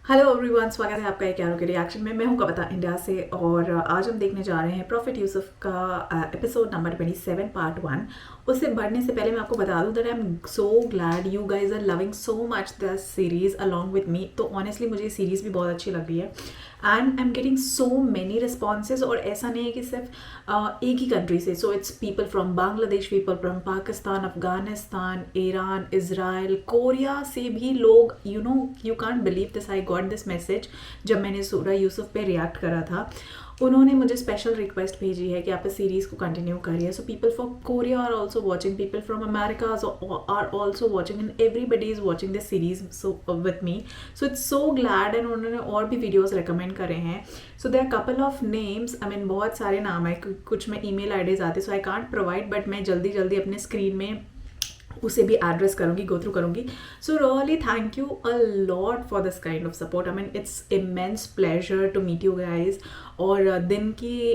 Hello everyone, स्वागत है आपका एक यारों के रिएक्शन में। मैं हूं कविता इंडिया से और आज हम देखने जा रहे हैं प्रॉफिट यूसुफ का एपिसोड नंबर 27 पार्ट 1। उससे बढ़ने से पहले मैं आपको बता दूं that I am so glad you guys are loving so much this series along with me. तो ऑनेस्टली मुझे ये सीरीज़ भी बहुत अच्छी लग रही है and I am getting so many responses. और ऐसा नहीं है कि सिर्फ एक ही कंट्री से। So it's people from Bangladesh, people from Pakistan, Afghanistan, Iran, Israel, Korea से भी लोग। You can't believe this, I got this message जब मैंने सूरा यूसुफ पे रिएक्ट करा था। उन्होंने मुझे स्पेशल रिक्वेस्ट भेजी है कि आप इस सीरीज़ को कंटिन्यू करिए। So people from Korea are also watching, people from America are also watching and everybody is watching this series with me. So it's so glad. And उन्होंने और भी वीडियोज़ रिकमेंड करे हैं। So there couple of names, I mean बहुत सारे नाम है, कुछ में ईमेल आईडीज आते, सो आई कांट प्रोवाइड, बट मैं जल्दी जल्दी अपने स्क्रीन में उसे भी एड्रेस करूँगी, गो थ्रू करूँगी। So really thank you a lot for this kind of support. I mean it's immense pleasure to meet you guys. और दिन की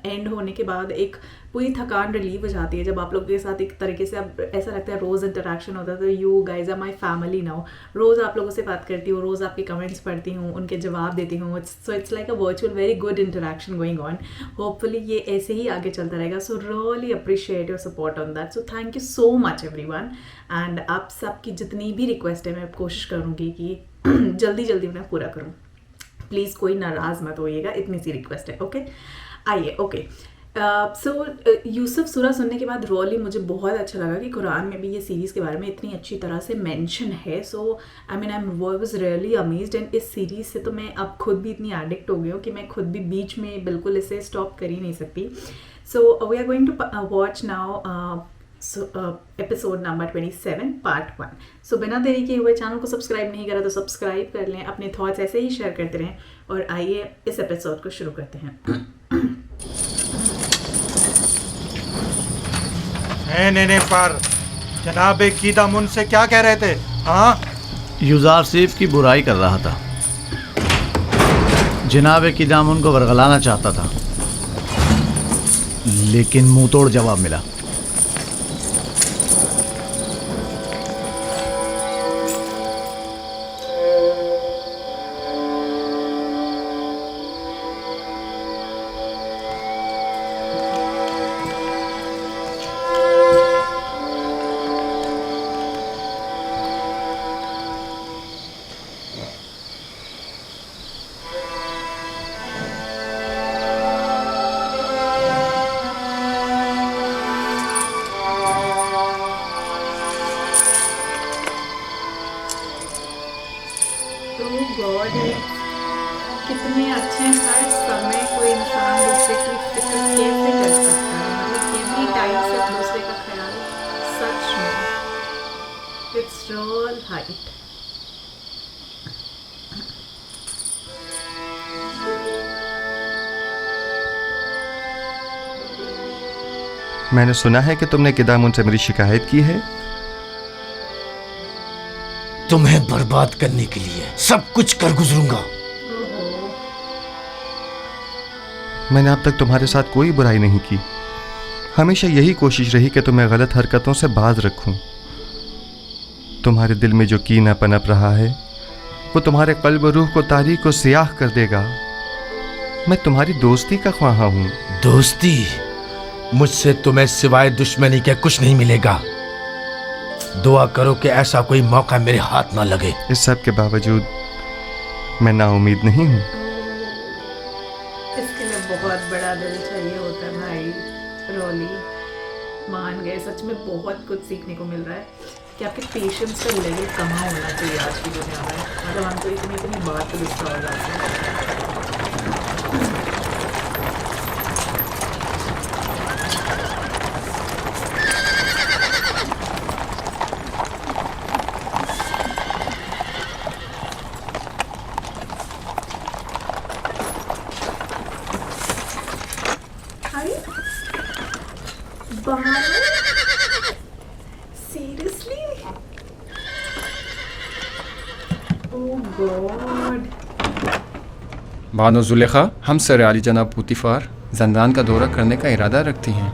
एंड होने के बाद एक पूरी थकान रिलीव हो जाती है जब आप लोगों के साथ एक तरीके से अब ऐसा लगता है रोज़ इंटरेक्शन होता है। तो you guys are my family now. रोज़ आप लोगों से बात करती हूँ, रोज़ आपके कमेंट्स पढ़ती हूँ, उनके जवाब देती हूँ। So it's like a virtual very good interaction going on. Hopefully ये ऐसे ही आगे चलता रहेगा। So really appreciate your support on that. So thank you so much everyone. And आप सबकी जितनी भी रिक्वेस्ट है मैं कोशिश करूँगी कि जल्दी जल्दी मैं पूरा करूँ। प्लीज़ कोई नाराज़ मत होइएगा, इतनी सी रिक्वेस्ट है। ओके आइए। ओके सो यूसुफ सूरा सुनने के बाद रोली मुझे बहुत अच्छा लगा कि कुरान में भी ये सीरीज़ के बारे में इतनी अच्छी तरह से मेंशन है। So I mean I was really amazed. And इस सीरीज़ से तो मैं अब खुद भी इतनी एडिक्ट हो गई हूँ कि मैं खुद भी बीच में बिल्कुल इसे स्टॉप कर ही नहीं सकती। So we are going to watch now episode number 27 part 1। So बिना देरी किए हुए चैनल को सब्सक्राइब नहीं करा तो सब्सक्राइब कर लें, अपने थॉट्स ऐसे ही शेयर करते रहें। और आइए इस एपिसोड को शुरू करते हैं। नेने पर जनाब कीदामुन से क्या कह रहे थे? हाँ, यूजारसीफ की बुराई कर रहा था। जनाब कीदामुन को वरगलाना चाहता था, लेकिन मुंह तोड़ जवाब मिला। गॉड, कितने अच्छे हैं। हर समय कोई इंसान दूसरे की फिक्र कैसे कर सकता है? मतलब एवरी टाइम से दूसरे का ख्याल, सच में इट्स रियल हाइट। मैंने सुना है कि तुमने कीदामुन से मेरी शिकायत की है। तुम्हें बर्बाद करने के लिए सब कुछ कर गुजरूंगा। मैंने अब तक तुम्हारे साथ कोई बुराई नहीं की। हमेशा यही कोशिश रही कि तुम्हें गलत हरकतों से बाज रखूं। तुम्हारे दिल में जो कीना पनप रहा है वो तुम्हारे कल्ब रूह को तारीक और सियाह कर देगा। मैं तुम्हारी दोस्ती का ख्वाहा हूं। दोस्ती? मुझसे तुम्हें सिवाय दुश्मनी के कुछ नहीं मिलेगा। दुआ करो कि ऐसा कोई मौका मेरे हाथ ना लगे। इस सब के बावजूद मैं नाउम्मीद नहीं हूँ। इसके लिए बहुत बड़ा दिल चाहिए होता है भाई। रोली मान गए, सच में बहुत कुछ सीखने को मिल रहा है कि आपके पेशेंस का लेवल कहाँ होना चाहिए आज की दुनिया में। मतलब हम तो इतनी बात पर गुस्सा हो जाते हैं। Seriously? Oh God. Bano Zulekha, हम सर आली जनाब पुतिफार जंदान का दौरा करने का इरादा रखती हैं।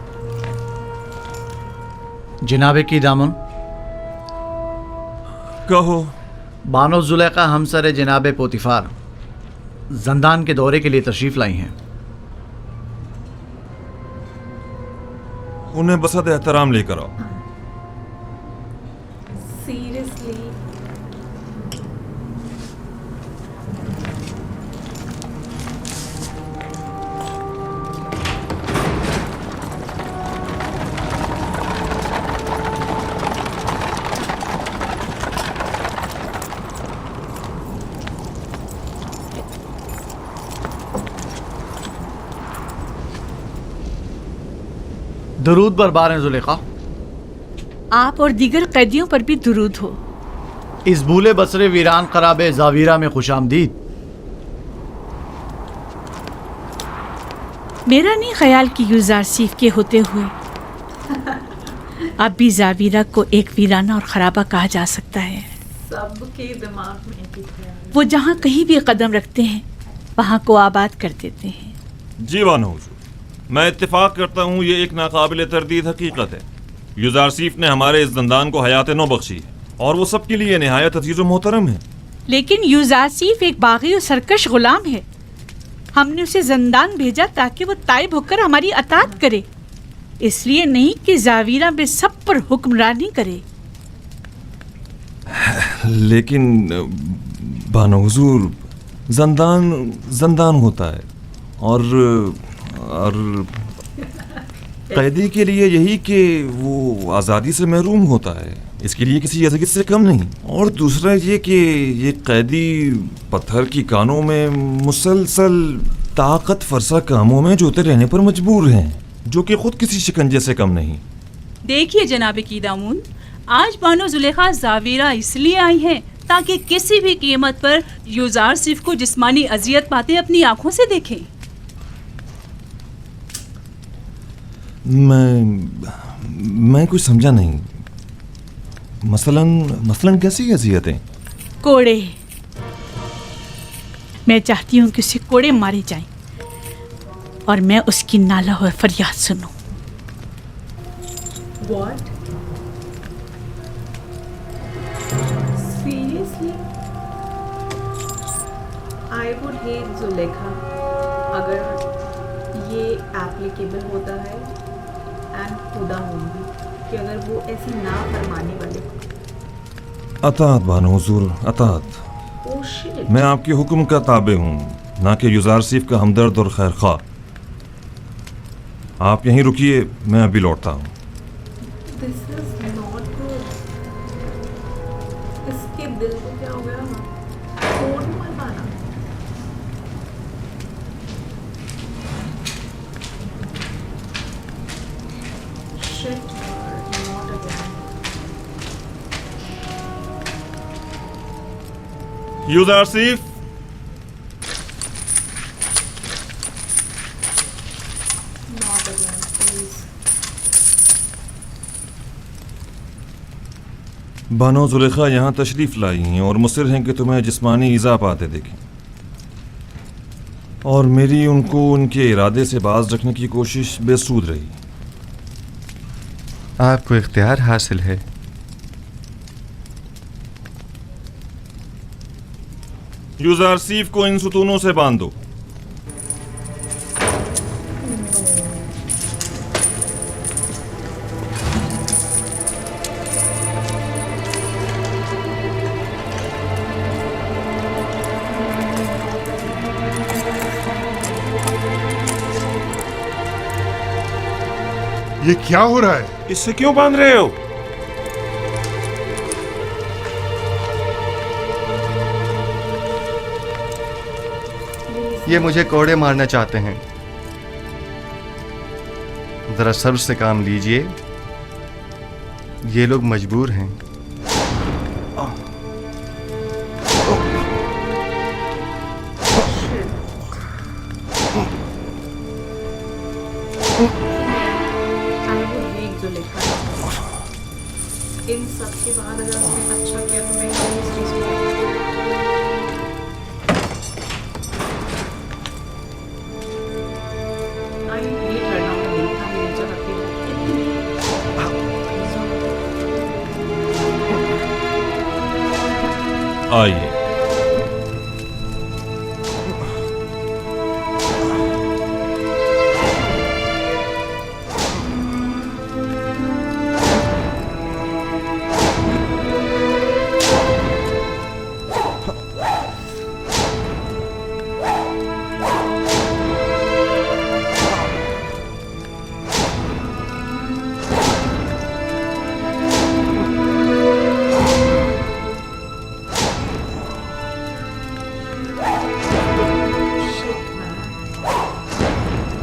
जनाब कीदामुन, कहो। बानो जुलेखा हमसर जनाब पोतीफार जंदान के दौरे के लिए तशरीफ़ लाई हैं। उन्हें बसद एहतराम लेकर आओ। सीरियसली दरूद बरबार हैं जुलेखा। आप और दीगर कैदियों पर भी दुरूद हो। इस भूले बसरे वीरान खराब जावीरा में खुशामदीद। मेरा नहीं ख्याल कि यूजार सीफ के होते हुए अब भी जावीरा को एक वीराना और खराबा कहा जा सकता है। सबके दिमाग में एक ही ख्याल है। वो जहाँ कहीं भी कदम रखते हैं वहाँ को आबाद कर देते हैं। जी बानो हुजूर, मैं इत्तेफाक करता हूँ ये एक नाकाबिल तरदीद हकीकत है। युजारसीफ ने हमारे इस जंदान को हयात नो बख्शी है और वो सबके लिए नहायत अजीज मोहतरम है। लेकिन यूजार सीफ एक बागी और सरकश गुलाम है। हमने उसे जंदान भेजा ताकि वो ताइब होकर हमारी अतात करे, इसलिए नहीं कि जावीरा में सब पर हुक्मरानी करे। लेकिन बानो हुजूर, जंदान जंदान होता है और कैदी के लिए यही कि वो आज़ादी से महरूम होता है, इसके लिए किसी अज़ियत से कम नहीं। और दूसरा ये कि ये कैदी पत्थर की कानों में मुसलसल ताकत फरसा कामों में जोते रहने पर मजबूर हैं, जो कि खुद किसी शिकंजे से कम नहीं। देखिए जनाब कीदामून, आज बानो जुलेखा जावीरा इसलिए आई हैं ताकि किसी भी कीमत पर यूजार सिर्फ को जिस्मानी अजियत पाते अपनी आंखों से देखें। मैं कुछ समझा नहीं। मसलन कैसी अजियतें? कोड़े। मैं चाहती हूँ कि उसे कोड़े मारे जाएं और मैं उसकी नाला और फरियाद सुनूं। What? Seriously? I would hate Zulekha अगर ये एप्लीकेबल होता है एंड खुदा होंगी कि अगर वो ऐसी ना फरमाने वाले। अतात बानो हुजूर, अतात। Oh shit. मैं आपके हुक्म का ताबे हूँ, ना कि युजारसीफ का हमदर्द और खैर खा। आप यहीं रुकिए, मैं अभी लौटता हूँ। This is not good. इसके दिल को क्या हो गया? तोड़ मत पाना। Shit, not again. युजारसीफ, Not again, please. Bano Zulekha यहाँ तशरीफ़ लाई हैं और मुसिर हैं कि तुम्हें जिस्मानी ईज़ा पाते देखें, और मेरी उनको उनके इरादे से बाज रखने की कोशिश बेसूद रही। आपको इख्तियार हासिल है। युजारसीफ को इन सुतूनों से बांध दो। ये क्या हो रहा है? इससे क्यों बांध रहे हो? ये मुझे कोड़े मारना चाहते हैं। जरा सब्र से काम लीजिए, ये लोग मजबूर हैं। I would hate Zulekha. इन सब के बाद अगर उसने अच्छा किया तो मैं क्यों इस चीज़ को I hate her now। मैं देखा मेरी जगह पे कितनी आइए।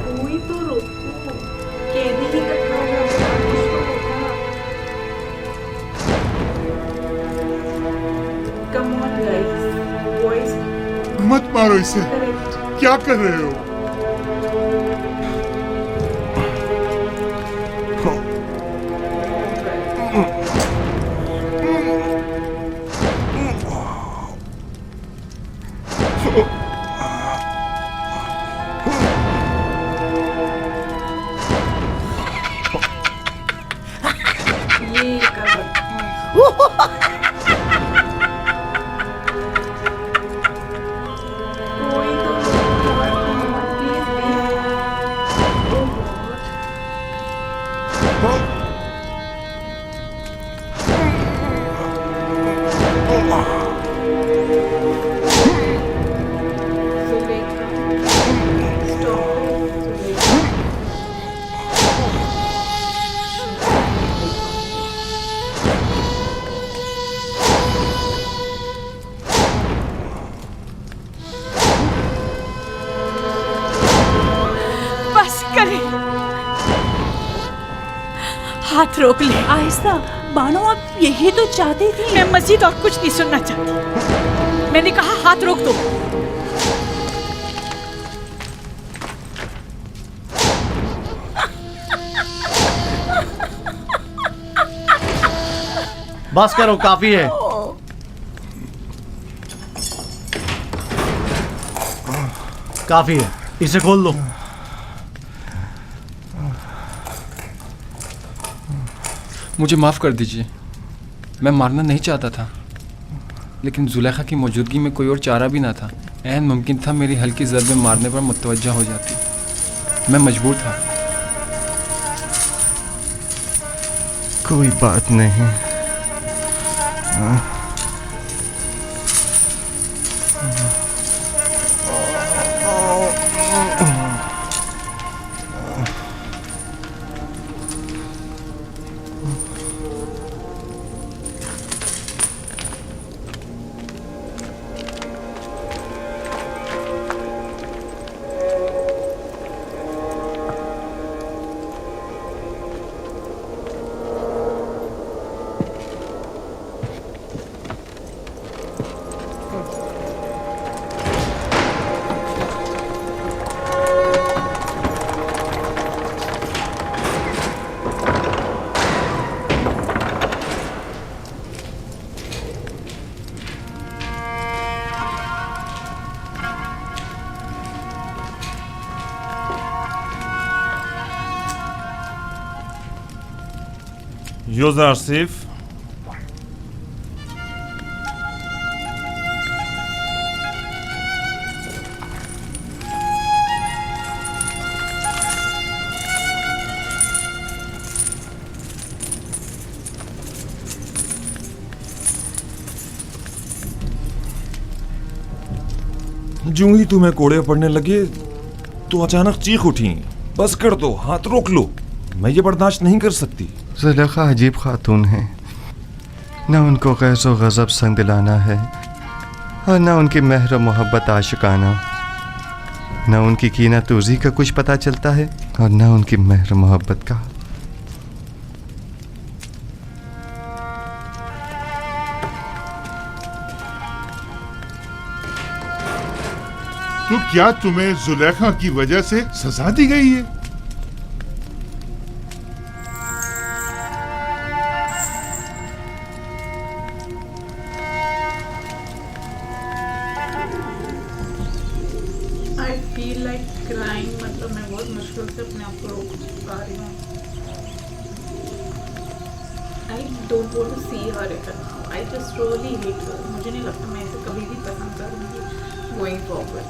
कोई तो रोको, कैदी ही कटवा रहा है, कुछ तो होगा। Come on guys, boys, मत मारो इसे, correct. क्या कर रहे हो? ये कर कोई तो प्लीज बस करे, हाथ रोक ले। आहिस्ता, बानो आप यही तो चाहती थी। मैं मजीद और कुछ नहीं सुनना चाहती। मैंने कहा हाथ रोक दो। बस करो, काफी है। काफी है, इसे खोल दो। मुझे माफ़ कर दीजिए, मैं मारना नहीं चाहता था, लेकिन जुलेखा की मौजूदगी में कोई और चारा भी ना था। ऐन मुमकिन था मेरी हल्की ज़रबे मारने पर मुतवज्जा हो जाती। मैं मजबूर था। कोई बात नहीं। यूजर सिर्फ जूं ही तुम्हें कोड़े पड़ने लगे तो अचानक चीख उठी। बस कर दो, हाथ रोक लो, मैं ये बर्दाश्त नहीं कर सकती। जुलेखा अजीब खातून है, न उनको गैज़ो गज़ब संग दिलाना है और न उनकी मेहर मोहब्बत आशिकाना, न उनकी कीना तूज़ी का कुछ पता चलता है और न उनकी मेहर मोहब्बत का। तो क्या तुम्हें जुलेखा की वजह से सजा दी गई है? आई फील लाइक क्राइंग, मतलब मैं बहुत मुश्किल से अपने आप को रोक पा रही हूँ। I don't want to see her it now. I just really hate her. मुझे नहीं लगता मैं इसे कभी भी पसंद करूँगी गोइंग फॉरवर्ड।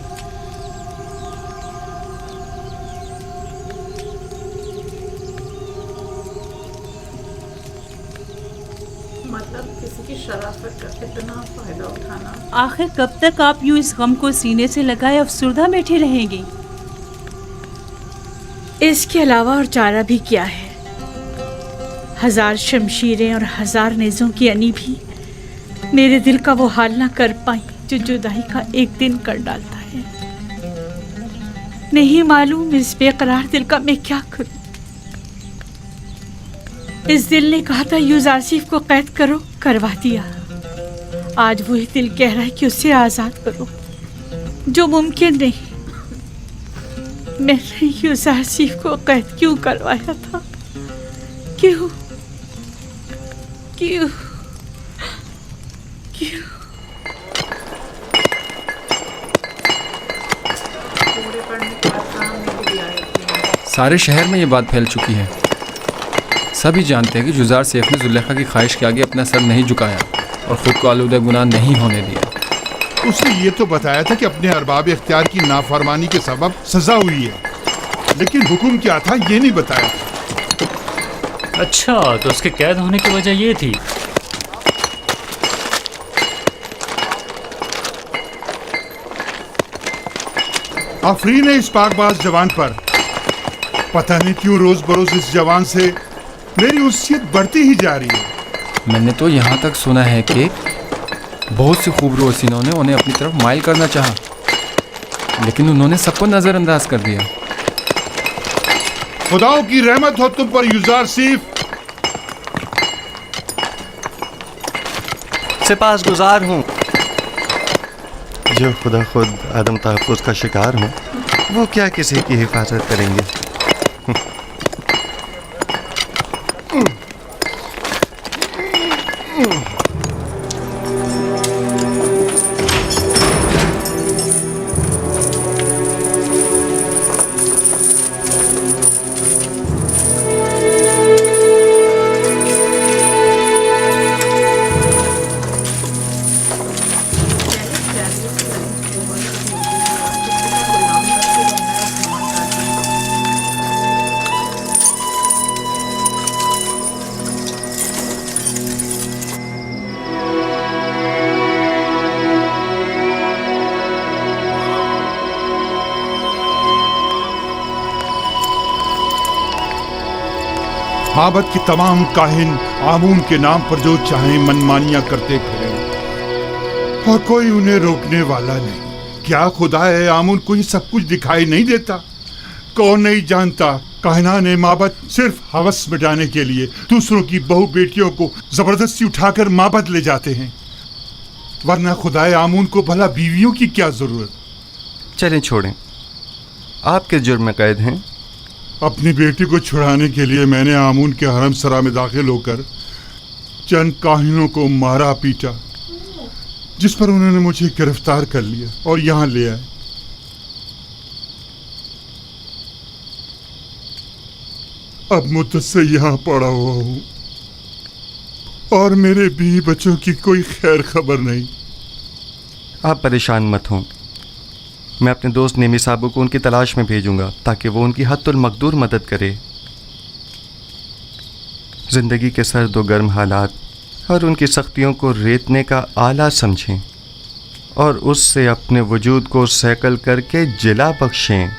मतलब किसी की शराफत का इतना फायदा उठाना। आखिर कब तक आप यूं इस गम को सीने से लगाए अफसुर्दा बैठी रहेंगी? इसके अलावा और चारा भी क्या है? 1000 शमशीरें और 1000 नेज़ों की अनी भी मेरे दिल का वो हाल ना कर पाई जो जुदाई का एक दिन कर डालता है। नहीं मालूम इस बेकरार दिल का मैं क्या करूं। इस दिल ने कहा था यूजारसीफ को कैद करो, करवा दिया। आज वही दिल कह रहा है कि उसे आज़ाद करो, जो मुमकिन नहीं। मैंने यूजारसीफ को कैद क्यों करवाया था? क्यों क्यों क्यों? सारे शहर में ये बात फैल चुकी है। सभी जानते हैं कि जुजार सैफ ने जुलेखा की ख्वाहिश के आगे अपना सर नहीं झुकाया और ख़ुद को आलूदा गुनाह नहीं होने दिया। उसने ये तो बताया था कि अपने अरबाब इख्तियार की नाफरमानी के सबब सजा हुई है, लेकिन हुक्म क्या था ये नहीं बताया। अच्छा, तो उसके कैद होने की वजह ये थी। आफरीन है इस पाकबाज जवान पर। पता नहीं क्यों रोज बरोज इस जवान से मेरी उस्सियत बढ़ती ही जा रही है। मैंने तो यहाँ तक सुना है कि बहुत से खूबरू हसीनों ने उन्हें अपनी तरफ माइल करना चाहा, लेकिन उन्होंने सबको नज़रअंदाज कर दिया। खुदाओं की रहमत हो तुम पर यूजारसीफ। सिपासगुजार हूँ। जो खुदा खुद आदम तहफ़्फ़ुज़ का शिकार हो, वो क्या किसी की हिफाजत करेंगे। माबद की तमाम काहिन आमून के नाम पर जो चाहे मनमानियां करते फिरें और कोई उन्हें रोकने वाला नहीं। क्या खुदा है आमून को ये सब कुछ दिखाई नहीं देता? कौन नहीं जानता काहिना ने माबद सिर्फ हवस मिटाने के लिए दूसरों की बहू बेटियों को जबरदस्ती उठाकर माबद ले जाते हैं, वरना खुदाए आमून को भला बीवियों की क्या जरूरत। चलें छोड़ें, आप किस जुर्म में कैद हैं? अपनी बेटी को छुड़ाने के लिए मैंने आमून के हरम सरा में दाखिल होकर चंद काहिनों को मारा पीटा, जिस पर उन्होंने मुझे गिरफ्तार कर लिया और यहाँ ले आए। अब मुद्दत से यहाँ पड़ा हुआ हूँ और मेरे बीवी बच्चों की कोई खैर खबर नहीं। आप परेशान मत हों, मैं अपने दोस्त नेमी साहब को उनकी तलाश में भेजूंगा ताकि वो उनकी हद्दुल मकदूर मदद करे। ज़िंदगी के सर्द व गर्म हालात और उनकी सख्तियों को रेतने का आला समझें और उससे अपने वजूद को सैकल करके जिला बख्शें।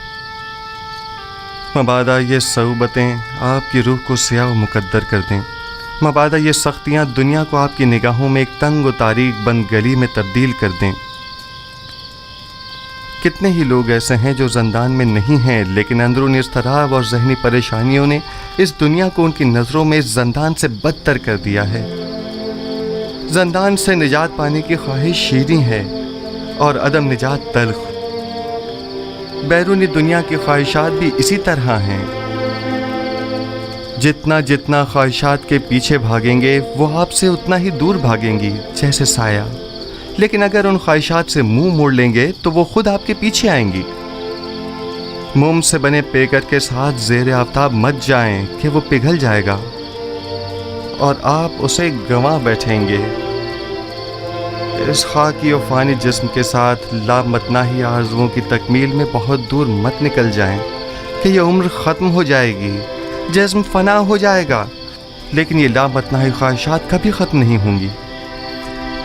मबादा ये सऊबतें आपकी रूह को स्याह व मुकद्दर कर दें। मबादा ये सख्तियाँ दुनिया को आपकी निगाहों में एक तंग व तारीक बंद गली में तब्दील कर दें। कितने ही लोग ऐसे हैं जो ज़ंदान में नहीं हैं, लेकिन अंदरूनी इज़्तिराब और ज़हनी परेशानियों ने इस दुनिया को उनकी नज़रों में इस ज़ंदान से बदतर कर दिया है। ज़ंदान से निजात पाने की ख्वाहिश शीरीं है और अदम निजात तल्ख। बैरूनी दुनिया की ख्वाहिशात भी इसी तरह हैं। जितना जितना ख्वाहिशात के पीछे भागेंगे वो आपसे उतना ही दूर भागेंगी, जैसे साया। लेकिन अगर उन ख्वाहिशात से मुंह मोड़ लेंगे तो वो खुद आपके पीछे आएंगी। मोम से बने पेकर के साथ ज़ेरे आफ्ताब मत जाएं कि वो पिघल जाएगा और आप उसे गंवा बैठेंगे। इस खाकी और फानी जिस्म के साथ लामतनाही आरज़ुओं की तकमील में बहुत दूर मत निकल जाएं कि यह उम्र ख़त्म हो जाएगी, जिस्म फना हो जाएगा, लेकिन ये लामतनाही ख्वाहिशात कभी ख़त्म नहीं होंगी।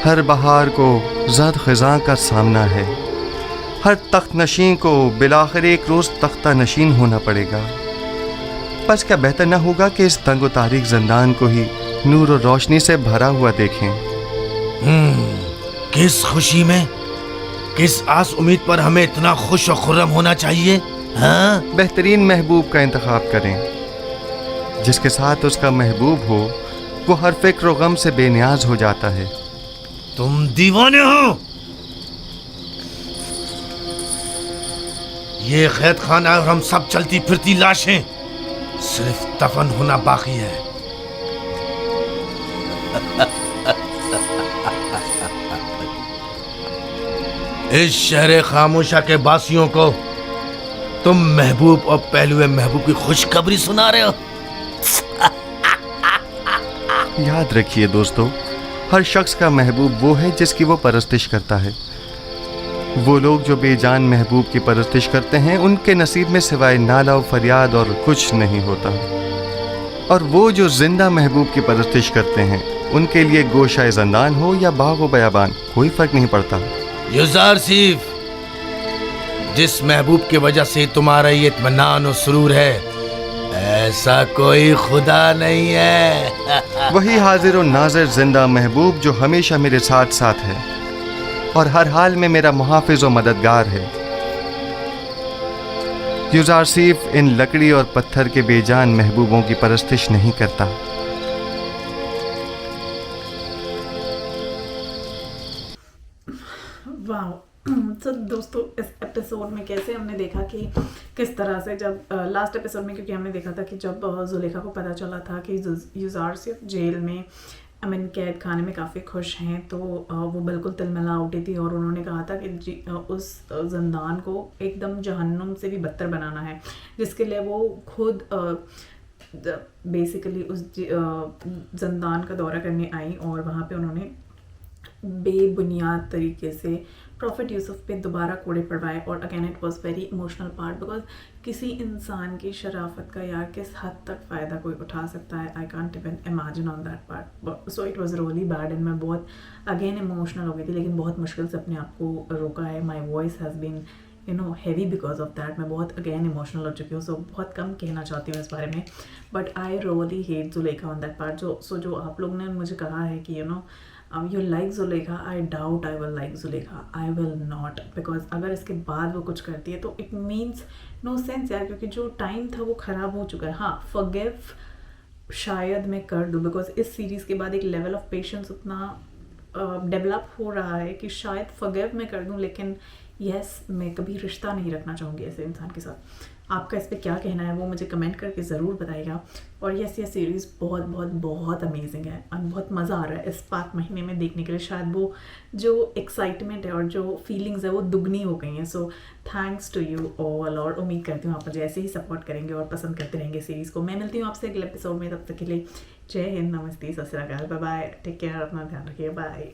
हर बहार को ज़द ख़ज़ां का सामना है, हर तख्त नशीं को बिलाखिर एक रोज़ तख्ता नशीन होना पड़ेगा। बस क्या बेहतर न होगा कि इस तंग व तारीक ज़िंदान को ही नूर और रोशनी से भरा हुआ देखें। किस खुशी में, किस आस उम्मीद पर हमें इतना खुश और खुर्रम होना चाहिए? हाँ? बेहतरीन महबूब का इंतखाब करें। जिसके साथ उसका महबूब हो वो हर फिक्र व गम से बेनियाज हो जाता है। तुम दीवाने हो। ये कैद खाना और हम सब चलती फिरती लाशें, सिर्फ दफन होना बाकी है। इस शहर खामोशा के बासियों को तुम महबूब और पहलुए महबूब की खुशखबरी सुना रहे हो। याद रखिए दोस्तों, हर शख्स का महबूब वो है जिसकी वो परस्तिश करता है। वो लोग जो बेजान महबूब की परस्तिश करते हैं उनके नसीब में सिवाय नाला और फरियाद और कुछ नहीं होता, और वो जो जिंदा महबूब की परस्तिश करते हैं उनके लिए गोशाए ज़ंदान हो या बाग व बयाबान कोई फ़र्क नहीं पड़ता। युज़ार सीफ, जिस महबूब की वजह से तुम्हारा ये इत्मीनान और सुरूर है, ऐसा कोई खुदा नहीं है। वही हाजिर और नाज़िर जिंदा महबूब जो हमेशा मेरे साथ साथ है और हर हाल में मेरा मुहाफिज और मददगार है। युज़ार सीफ इन लकड़ी और पत्थर के बेजान महबूबों की परस्तिश नहीं करता। वाह। तो दोस्तों, इस एपिसोड में कैसे हमने देखा कि किस तरह से जब लास्ट एपिसोड में, क्योंकि हमने देखा था कि जब जुलेखा को पता चला था कि युज़ार सिर्फ जेल में कैद खाने में काफ़ी खुश हैं, तो वो बिल्कुल तिलमिला उठी थी और उन्होंने कहा था कि उस ज़िंदान को एकदम जहन्नुम से भी बदतर बनाना है, जिसके लिए वो खुद बेसिकली उस ज़िंदान का दौरा करने आई और वहाँ पे उन्होंने बेबुनियाद तरीके से प्रॉफिट यूसुफ पे दोबारा कोड़े पड़वाए। और again it was very emotional part, because किसी इंसान की शराफत का यार किस हद तक फ़ायदा कोई उठा सकता है, I can't even imagine on that part. So it was really bad and मैं बहुत अगेन इमोशनल हो गई थी, लेकिन बहुत मुश्किल से अपने आप को रोका है। My voice has been heavy because of that. मैं बहुत अगेन इमोशनल हो चुकी हूँ, सो बहुत कम कहना चाहती हूँ इस बारे में, but I really hate Zulekha on that part. जो आप लोग ने मुझे कहा है कि you like Zulekha, I doubt I will like Zulekha. I will not, because अगर इसके बाद वो कुछ करती है तो it means no sense यार, क्योंकि जो टाइम था वो ख़राब हो चुका है। हाँ, forgive शायद मैं कर दूँ, बिकॉज इस सीरीज़ के बाद एक लेवल ऑफ पेशेंस उतना डेवलप हो रहा है कि शायद forgive मैं कर दूँ, लेकिन यस मैं कभी रिश्ता नहीं रखना चाहूँगी ऐसे इंसान के साथ। आपका इस पर क्या कहना है वो मुझे कमेंट करके ज़रूर बताइएगा। और यस, ये सीरीज़ बहुत बहुत बहुत अमेजिंग है और बहुत मज़ा आ रहा है इस पाक महीने में देखने के लिए। शायद वो जो एक्साइटमेंट है और जो फीलिंग्स है वो दुगनी हो गई हैं। So thanks to you all, और उम्मीद करती हूँ आप मुझे ऐसे ही सपोर्ट करेंगे और पसंद करते रहेंगे सीरीज़ को। मैं मिलती हूँ आपसे अगले एपिसोड में, तब तक के लिए जय हिंद, नमस्ते, सत श्री अकाल, बाय बाय, टेक केयर, अपना ध्यान रखिए, बाय।